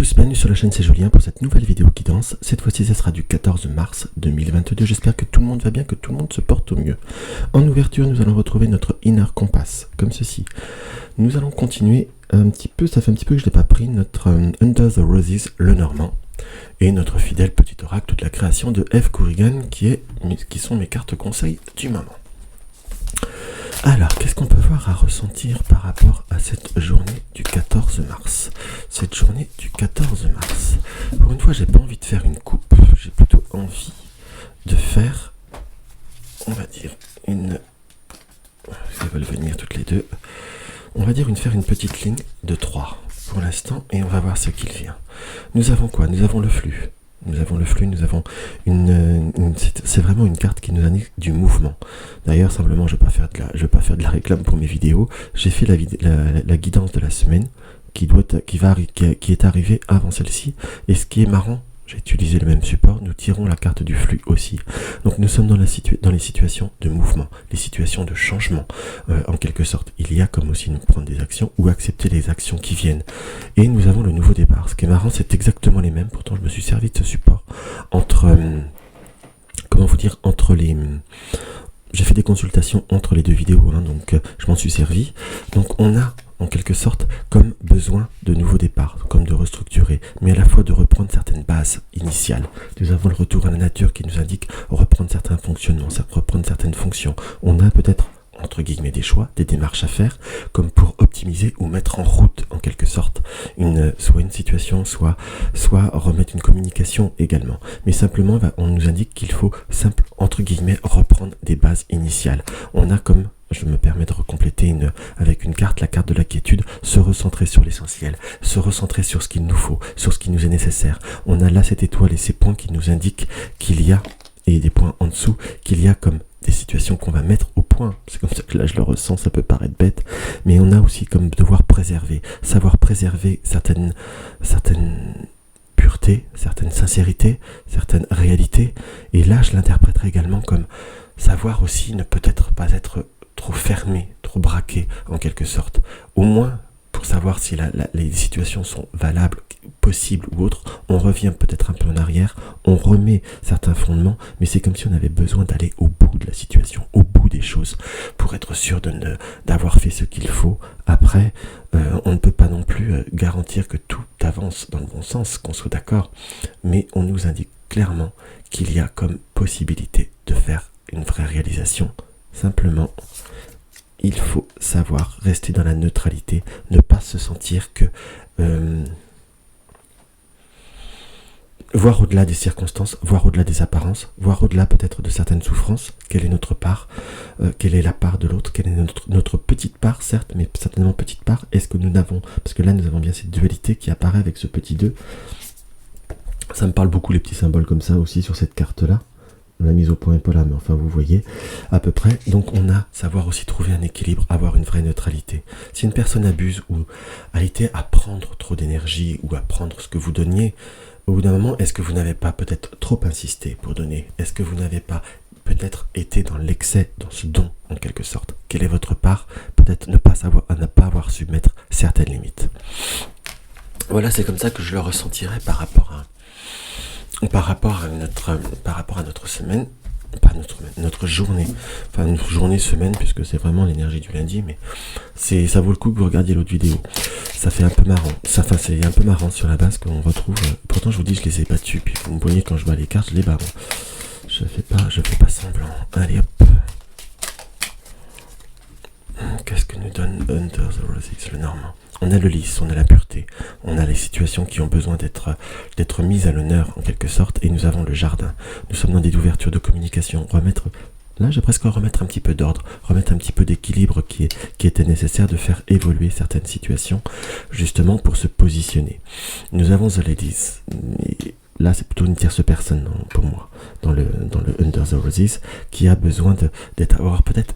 tous, bienvenue sur la chaîne, c'est Julien pour cette nouvelle vidéo qui danse. Cette fois-ci, ce sera du 14 mars 2022. J'espère que tout le monde va bien, que tout le monde se porte au mieux. En ouverture, nous allons retrouver notre Inner Compass, comme ceci. Nous allons continuer un petit peu, ça fait un petit peu que je ne l'ai pas pris, notre Under the Roses, le Normand. Et notre fidèle petit oracle de la création de Eve Corrigan, qui sont mes cartes conseils du moment. Alors, qu'est-ce qu'on peut voir à ressentir par rapport à cette journée du 14 mars? Cette journée du 14 mars. Pour une fois, j'ai pas envie de faire une coupe. J'ai plutôt envie de faire, on va dire, elles veulent venir toutes les deux. On va dire faire une petite ligne de 3 pour l'instant et on va voir ce qu'il vient. Nous avons quoi? Nous avons le flux. Nous avons c'est vraiment une carte qui nous indique du mouvement. D'ailleurs, simplement, je ne vais pas faire de la réclame pour mes vidéos. J'ai fait la guidance de la semaine qui est arrivée avant celle-ci. Et ce qui est marrant, j'ai utilisé le même support, nous tirons la carte du flux aussi. Donc nous sommes dans les situations de mouvement, les situations de changement, en quelque sorte. Il y a comme aussi nous prendre des actions ou accepter les actions qui viennent. Et nous avons le nouveau départ. Ce qui est marrant, c'est exactement les mêmes. Pourtant, je me suis servi de ce support j'ai fait des consultations entre les deux vidéos, donc je m'en suis servi. Donc on a en quelque sorte comme besoin de nouveaux départs, comme de restructurer, mais à la fois de reprendre certaines bases initiales. Nous avons le retour à la nature qui nous indique reprendre certains fonctionnements, reprendre certaines fonctions. On a peut-être entre guillemets des choix, des démarches à faire, comme pour optimiser ou mettre en route en quelque sorte soit une situation, soit remettre une communication également. Mais simplement, on nous indique qu'il faut entre guillemets reprendre des bases initiales. On a comme, je me permets de recompléter avec une carte, la carte de la quiétude, se recentrer sur l'essentiel, se recentrer sur ce qu'il nous faut, sur ce qui nous est nécessaire. On a là cette étoile et ces points qui nous indiquent qu'il y a, et des points en dessous, qu'il y a comme des situations qu'on va mettre au point. C'est comme ça que là je le ressens, ça peut paraître bête, mais on a aussi comme devoir savoir préserver certaines puretés, certaines sincérités, certaines réalités. Et là je l'interpréterai également comme savoir aussi ne peut-être pas être trop fermé, trop braqué en quelque sorte. Au moins pour savoir si les situations sont valables, possibles ou autres, on revient peut-être un peu en arrière, on remet certains fondements, mais c'est comme si on avait besoin d'aller au bout de la situation, au bout des choses, pour être sûr d'avoir fait ce qu'il faut. Après, on ne peut pas non plus garantir que tout avance dans le bon sens, qu'on soit d'accord, mais on nous indique clairement qu'il y a comme possibilité de faire une vraie réalisation. Simplement, il faut savoir rester dans la neutralité, ne pas se sentir que voir au-delà des circonstances, voir au-delà des apparences, voir au-delà peut-être de certaines souffrances. Quelle est notre part, quelle est la part de l'autre, quelle est notre petite part, certes, mais certainement petite part. Est-ce que nous n'avons, parce que là nous avons bien cette dualité qui apparaît avec ce petit 2. Ça me parle beaucoup les petits symboles comme ça aussi sur cette carte-là. La mise au point n'est pas là, mais enfin vous voyez à peu près. Donc on a savoir aussi trouver un équilibre, avoir une vraie neutralité. Si une personne abuse ou a été à prendre trop d'énergie ou à prendre ce que vous donniez, au bout d'un moment, est-ce que vous n'avez pas peut-être trop insisté pour donner? Est-ce que vous n'avez pas peut-être été dans l'excès, dans ce don en quelque sorte? Quelle est votre part? Peut-être ne pas avoir su mettre certaines limites. Voilà, c'est comme ça que je le ressentirais par rapport à notre semaine, pas notre journée, enfin une journée semaine puisque c'est vraiment l'énergie du lundi, mais ça vaut le coup que vous regardiez l'autre vidéo. Ça fait un peu marrant, c'est un peu marrant sur la base qu'on retrouve. Pourtant je vous dis je les ai battus, puis vous me voyez quand je bats les cartes, je les bats. Je fais pas semblant. Allez hop. Qu'est-ce que nous donne Under the Roses, le Normand? On a le lisse, on a la pureté, on a les situations qui ont besoin d'être mises à l'honneur en quelque sorte, et nous avons le jardin. Nous sommes dans des ouvertures de communication. Là j'ai presque remettre un petit peu d'ordre, remettre un petit peu d'équilibre qui était nécessaire, de faire évoluer certaines situations, justement pour se positionner. Nous avons The Ladies. Là, c'est plutôt une tierce personne pour moi, dans le Under the Roses, qui a besoin d'avoir peut-être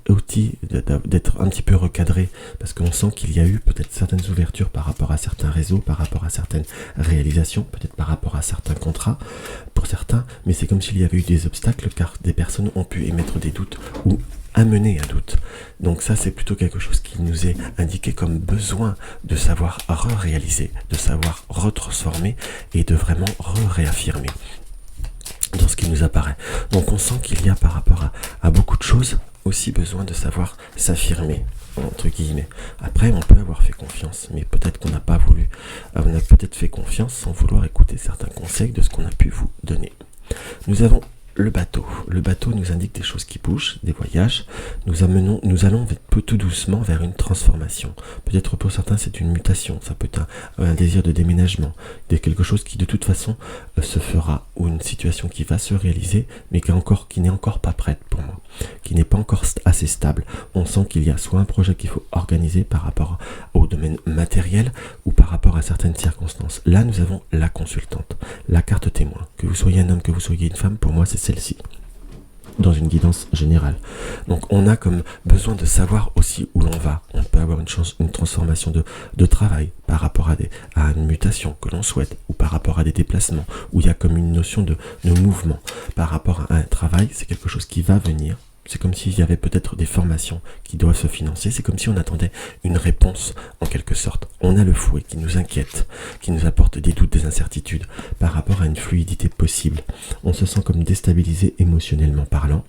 d'être un petit peu recadré, parce qu'on sent qu'il y a eu peut-être certaines ouvertures par rapport à certains réseaux, par rapport à certaines réalisations, peut-être par rapport à certains contrats, pour certains, mais c'est comme s'il y avait eu des obstacles, car des personnes ont pu émettre des doutes ou amener un doute. Donc ça, c'est plutôt quelque chose qui nous est indiqué comme besoin de savoir réaliser, de savoir retransformer et de vraiment réaffirmer dans ce qui nous apparaît. Donc on sent qu'il y a par rapport à beaucoup de choses aussi besoin de savoir s'affirmer, entre guillemets. Après, on peut avoir fait confiance, mais peut-être qu'on n'a pas voulu. On a peut-être fait confiance sans vouloir écouter certains conseils de ce qu'on a pu vous donner. Nous avons le bateau. Le bateau nous indique des choses qui bougent, des voyages. Nous allons tout doucement vers une transformation. Peut-être pour certains c'est une mutation, ça peut être un désir de déménagement, quelque chose qui de toute façon se fera, ou une situation qui va se réaliser, mais qui n'est encore pas prête pour moi, qui n'est pas encore assez stable. On sent qu'il y a soit un projet qu'il faut organiser par rapport au domaine matériel ou par rapport à certaines circonstances. Là, nous avons la consultante, la carte témoin. Que vous soyez un homme, que vous soyez une femme, pour moi c'est celle-ci, dans une guidance générale. Donc on a comme besoin de savoir aussi où l'on va. On peut avoir une transformation de travail par rapport à une mutation que l'on souhaite, ou par rapport à des déplacements, où il y a comme une notion de mouvement. Par rapport à un travail, c'est quelque chose qui va venir. C'est comme s'il y avait peut-être des formations qui doivent se financer. C'est comme si on attendait une réponse, en quelque sorte. On a le fouet qui nous inquiète, qui nous apporte des doutes, des incertitudes par rapport à une fluidité possible. On se sent comme déstabilisé émotionnellement parlant.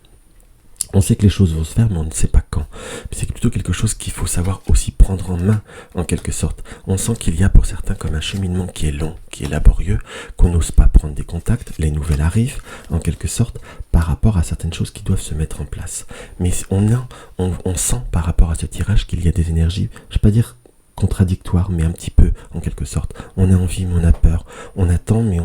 On sait que les choses vont se faire, mais on ne sait pas quand. C'est plutôt quelque chose qu'il faut savoir aussi prendre en main, en quelque sorte. On sent qu'il y a pour certains comme un cheminement qui est long, qui est laborieux, qu'on n'ose pas prendre des contacts. Les nouvelles arrivent, en quelque sorte, par rapport à certaines choses qui doivent se mettre en place. Mais on sent par rapport à ce tirage qu'il y a des énergies, je ne vais pas dire contradictoire, mais un petit peu, en quelque sorte. On a envie, mais on a peur. On attend, mais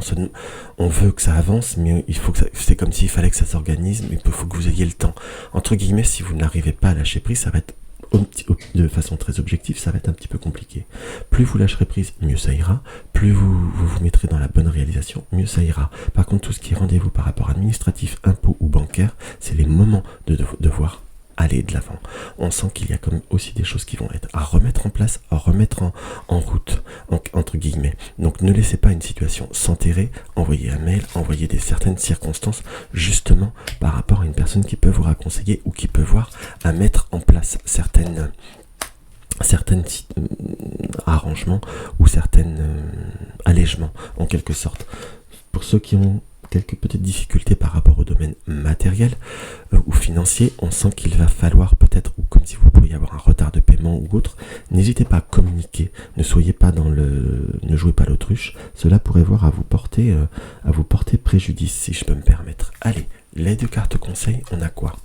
on veut que ça avance, mais c'est comme s'il fallait que ça s'organise, mais il faut que vous ayez le temps. Entre guillemets, si vous n'arrivez pas à lâcher prise, ça va être, de façon très objective, ça va être un petit peu compliqué. Plus vous lâcherez prise, mieux ça ira. Plus vous mettrez dans la bonne réalisation, mieux ça ira. Par contre, tout ce qui est rendez-vous par rapport administratif, impôt ou bancaire, c'est les moments de devoir aller de l'avant. On sent qu'il y a comme aussi des choses qui vont être à remettre en place, à remettre en route, entre guillemets. Donc ne laissez pas une situation s'enterrer, envoyez un mail, envoyez certaines circonstances, justement par rapport à une personne qui peut vous raconseiller ou qui peut voir à mettre en place certaines arrangements ou certains allègements, en quelque sorte. Pour ceux qui ont quelques petites difficultés par rapport au domaine matériel ou financier, on sent qu'il va falloir peut-être, ou comme si vous pourriez avoir un retard de paiement ou autre, n'hésitez pas à communiquer, ne jouez pas l'autruche, cela pourrait voir à vous porter préjudice, si je peux me permettre. Allez, les deux cartes conseils, on a quoi?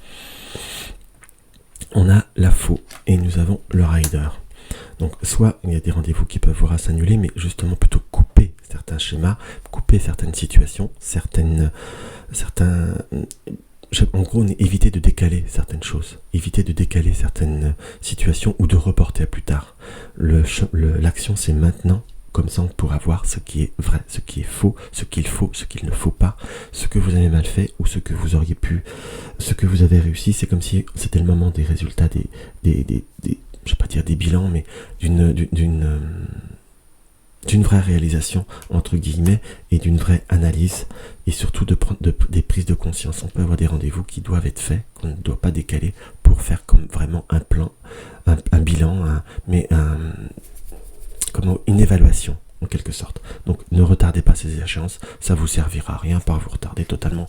On a la faux et nous avons le rider. Donc soit il y a des rendez-vous qui peuvent voir à s'annuler, mais justement plutôt couper certains schémas, couper certaines situations, en gros, éviter de décaler certaines choses, éviter de décaler certaines situations ou de reporter à plus tard. L'action c'est maintenant, comme ça on pourra voir ce qui est vrai, ce qui est faux, ce qu'il faut, ce qu'il ne faut pas, ce que vous avez mal fait ou ce que vous auriez pu, ce que vous avez réussi. C'est comme si c'était le moment des résultats, je vais pas dire des bilans, mais d'une vraie réalisation, entre guillemets, et d'une vraie analyse, et surtout des prises de conscience. On peut avoir des rendez-vous qui doivent être faits, qu'on ne doit pas décaler, pour faire comme vraiment un plan, un bilan, une évaluation, en quelque sorte. Donc ne retardez pas ces échéances, ça vous servira à rien, par vous retarder totalement,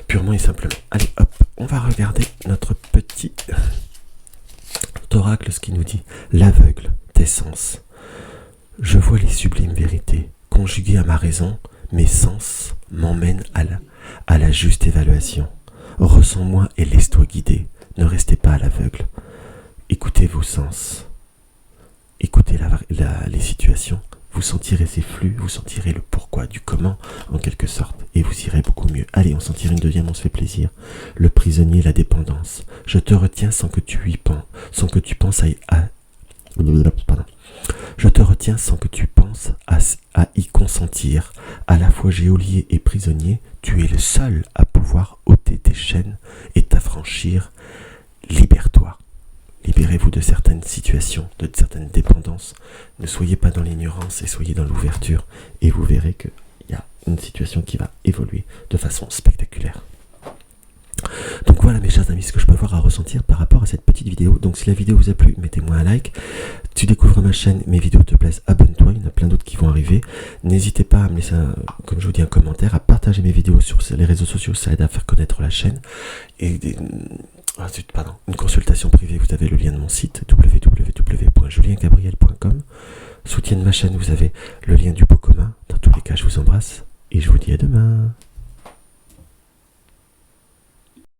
purement et simplement. Allez hop, on va regarder notre petit oracle, ce qui nous dit: l'aveugle tes sens. Je vois les sublimes vérités, conjuguées à ma raison, mes sens m'emmènent à la juste évaluation. Ressens-moi et laisse-toi guider, ne restez pas à l'aveugle. Écoutez vos sens, écoutez les situations, vous sentirez ces flux, vous sentirez le pourquoi, du comment, en quelque sorte, et vous irez beaucoup mieux. Allez, on s'en tire une deuxième, on se fait plaisir. Le prisonnier, la dépendance. Je te retiens sans que tu y penses, sans que tu penses Je te retiens sans que tu penses à y consentir. À la fois geôlier et prisonnier, tu es le seul à pouvoir ôter tes chaînes et t'affranchir. Libère-toi. Libérez-vous de certaines situations, de certaines dépendances. Ne soyez pas dans l'ignorance et soyez dans l'ouverture. Et vous verrez qu'il y a une situation qui va évoluer de façon spectaculaire. Donc voilà mes chers amis, ce que je peux avoir à ressentir par rapport à cette petite vidéo. Donc si la vidéo vous a plu, mettez-moi un like. Tu découvres ma chaîne, mes vidéos te plaisent, abonne-toi, il y en a plein d'autres qui vont arriver. N'hésitez pas à me laisser, comme je vous dis, un commentaire, à partager mes vidéos sur les réseaux sociaux, ça aide à faire connaître la chaîne. Et une consultation privée, vous avez le lien de mon site www.juliengabriel.com. Soutienne ma chaîne, vous avez le lien du pot commun. Dans tous les cas, je vous embrasse et je vous dis à demain.